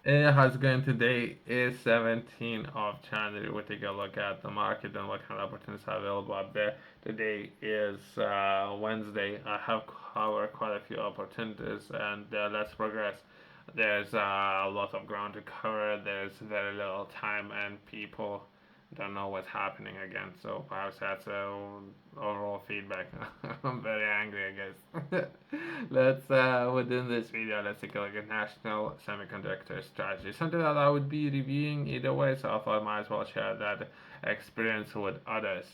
How's it going today? Is 17th of January. We take a look at the market and what kind of opportunities are available out there. Today is Wednesday. I have covered quite a few opportunities, and let's progress. There's a lot of ground to cover. There's very little time, and people don't know what's happening again. So perhaps that's overall feedback. I'm very angry, I guess. Let's within this video, let's take a look at national semiconductor strategy. Something that I would be reviewing either way, so I thought I might as well share that experience with others.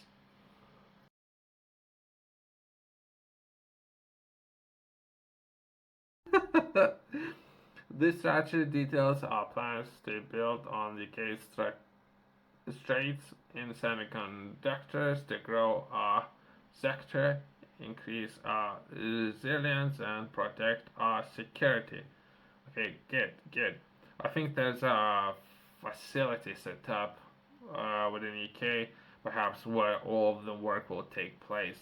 This strategy details our plans to build on the case strengths in semiconductors to grow our sector, increase our resilience, and protect our security. Okay, good, good. I think there's a facility set up within EK, perhaps where all of the work will take place.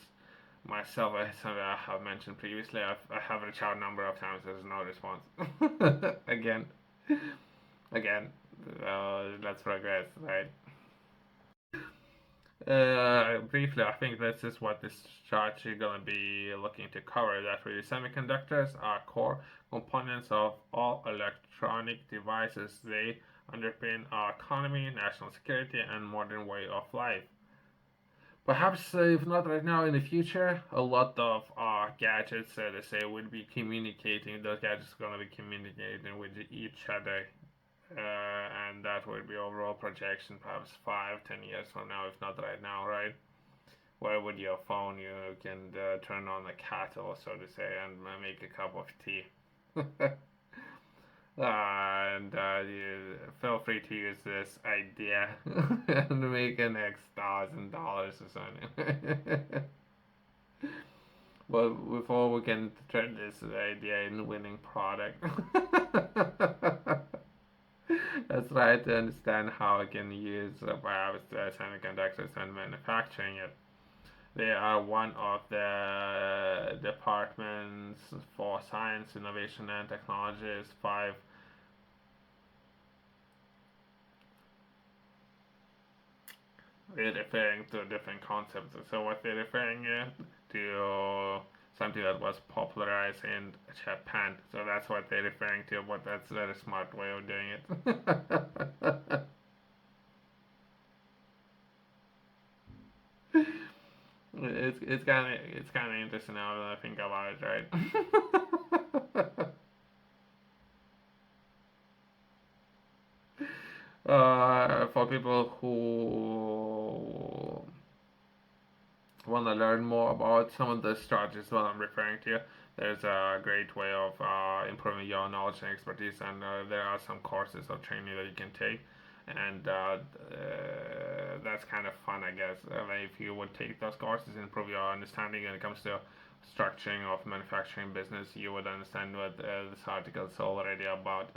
Myself, as I have mentioned previously, I have reached out a number of times. There's no response. Again. Let's progress, right? Briefly, I think this is what this chart is going to be looking to cover. That really semiconductors are core components of all electronic devices. They underpin our economy, national security, and modern way of life. Perhaps, if not right now, in the future, a lot of our gadgets, let's say, would be communicating. Those gadgets are going to be communicating with each other, and that would be overall projection, perhaps 5, 10 years from now, if not right now, right? Where with your phone you can turn on the kettle, so to say, and make a cup of tea. And you feel free to use this idea and make an X $1,000 or something. But before we can turn this idea in winning product, let's try to understand how we can use perhaps semiconductors and manufacturing it. They are one of the departments for science, innovation, and technologies. Five they're referring to different concepts. So what they're referring to something that was popularized in Japan. So that's what they're referring to. But that's a very smart way of doing it. It's kind of interesting now that I think about it, right? For people who want to learn more about some of the strategies that I'm referring to, there's a great way of improving your knowledge and expertise, and there are some courses of training that you can take, and that's kind of fun, I guess. If you would take those courses and improve your understanding when it comes to structuring of manufacturing business, you would understand what this article is already about.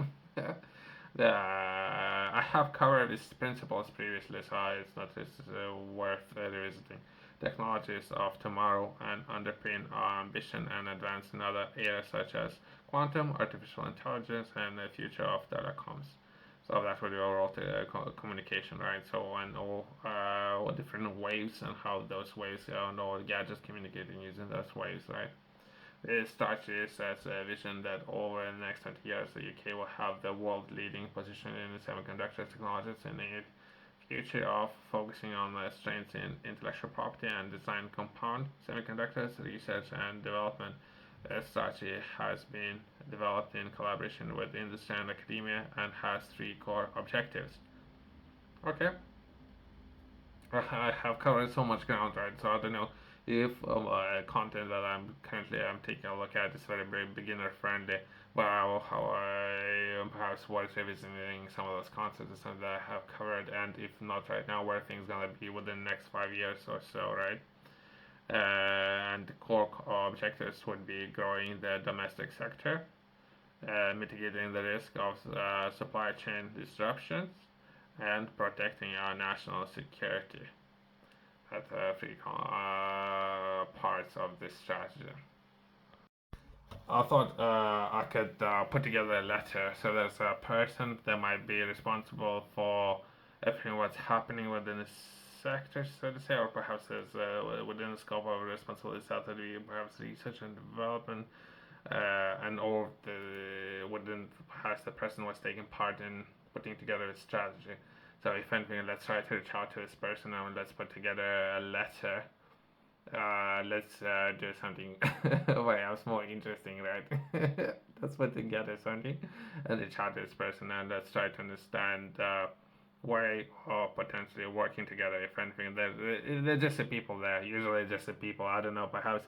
I have covered these principles previously, so it's not just worth revisiting. Technologies of tomorrow and underpin our ambition and advance in other areas such as quantum, artificial intelligence, and the future of telecoms. So that's what the overall communication, right? So and all different waves and how those waves and all gadgets communicating using those waves, right? It starts as a vision that over the next 20 years, the UK will have the world leading position in the semiconductor technologies in the future of focusing on the strengths in intellectual property and design compound semiconductors research and development. The strategy has been developed in collaboration with industry and academia and has three core objectives. Okay, I have covered so much ground, right? So I don't know if content that I'm taking a look at is very beginner friendly, but I will perhaps worth revisiting some of those concepts and something that I have covered, and if not right now, where things gonna be within the next 5 years or so, right? And the core objectives would be growing the domestic sector, mitigating the risk of supply chain disruptions, and protecting our national security at three parts of this strategy. I thought I could put together a letter. So there's a person that might be responsible for everything what's happening within the sector, so to say, or perhaps there's within the scope of responsibilities that would be perhaps research and development, and or the within perhaps the person was taking part in putting together a strategy. So if anything, let's try to reach out to this person and let's put together a letter. Let's do something perhaps more interesting, right? Let's put together something and reach out to this person and let's try to understand why or potentially working together. If anything, they're just the people there. Usually, just the people. I don't know. Perhaps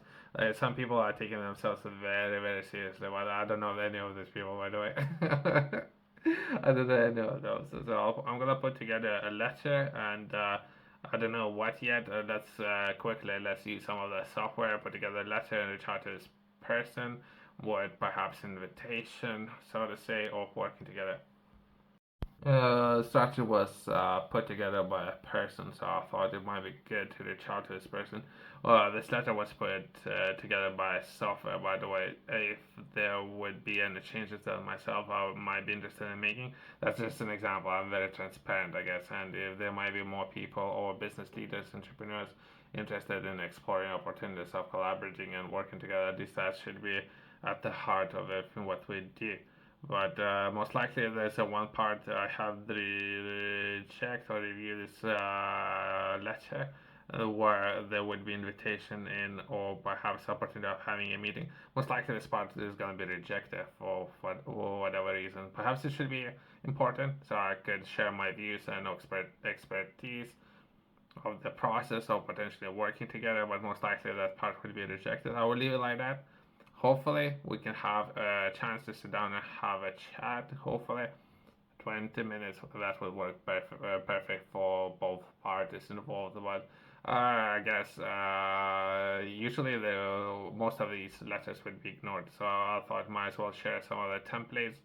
some people are taking themselves very, very seriously, but I don't know any of these people, by the way. I don't know any of those. So I'm gonna put together a letter and. I don't know what yet. Let's quickly let's use some of the software, put together a letter and reach out to this person with perhaps invitation, so to say, of working together. Structure was put together by a person, so I thought it might be good to reach out to this person. This letter was put together by software, by the way. If there would be any changes that myself I might be interested in making, that's just an example. I'm very transparent, I guess, and if there might be more people or business leaders, entrepreneurs interested in exploring opportunities of collaborating and working together, at least that should be at the heart of everything what we do. But most likely there's a one part I have checked or reviewed this letter where there would be invitation in or perhaps opportunity of having a meeting. Most likely this part is going to be rejected for whatever reason. Perhaps it should be important so I could share my views and expertise of the process of potentially working together, but most likely that part would be rejected. I will leave it like that. Hopefully, we can have a chance to sit down and have a chat. Hopefully, 20 minutes that would work perfect for both parties involved. But I guess usually most of these letters would be ignored. So I thought might as well share some of the templates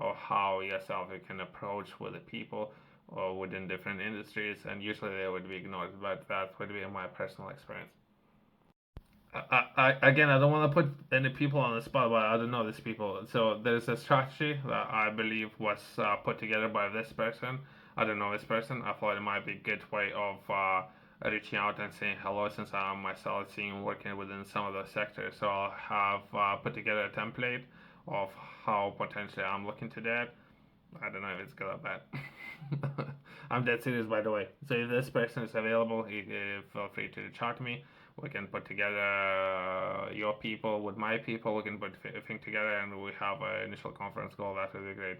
of how yourself you can approach with the people or within different industries, and usually they would be ignored. But that would be my personal experience. Again, I don't want to put any people on the spot, but I don't know these people. So there's a strategy that I believe was put together by this person. I don't know this person. I thought it might be a good way of reaching out and saying hello since I'm myself seeing working within some of the sectors. So I'll have put together a template of how potentially I'm looking to that. I don't know if it's good or bad. I'm dead serious, by the way. So if this person is available, feel free to reach out to me. We can put together your people with my people. We can put a thing together, and we have an initial conference call. That would be great.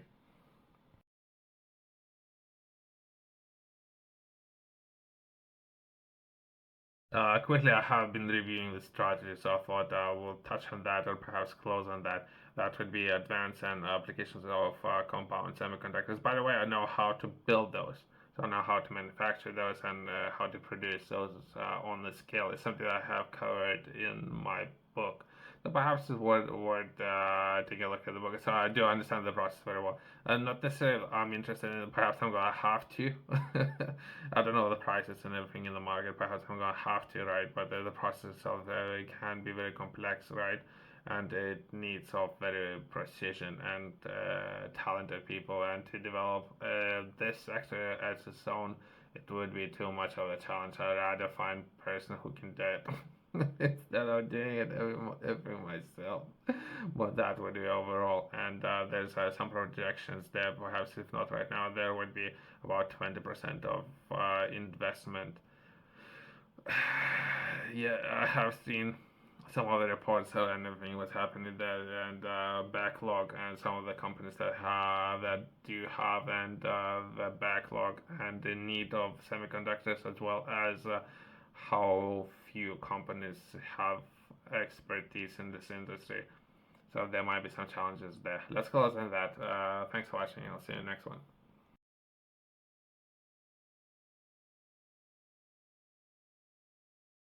Quickly, I have been reviewing the strategy, so I thought I will touch on that or perhaps close on that. That would be advanced and applications of compound semiconductors. By the way, I know how to build those. So I know how to manufacture those and how to produce those on the scale. It's something that I have covered in my book. So perhaps it's worth taking a look at the book. So I do understand the process very well. Not necessarily I'm interested in it. Perhaps I'm gonna have to. I don't know the prices and everything in the market. Perhaps I'm gonna have to, right? But the process itself can be very complex, right? And it needs of very precision and talented people. And to develop this sector as its own, it would be too much of a challenge. I'd rather find a person who can do it instead of doing it every myself. But that would be overall. And there's some projections there, perhaps if not right now, there would be about 20% of investment. Yeah, I have seen some of the reports and everything what's happening there and backlog and some of the companies that do have and the backlog and the need of semiconductors as well as how few companies have expertise in this industry. So there might be some challenges there. Let's close on that. Thanks for watching. I'll see you in the next one.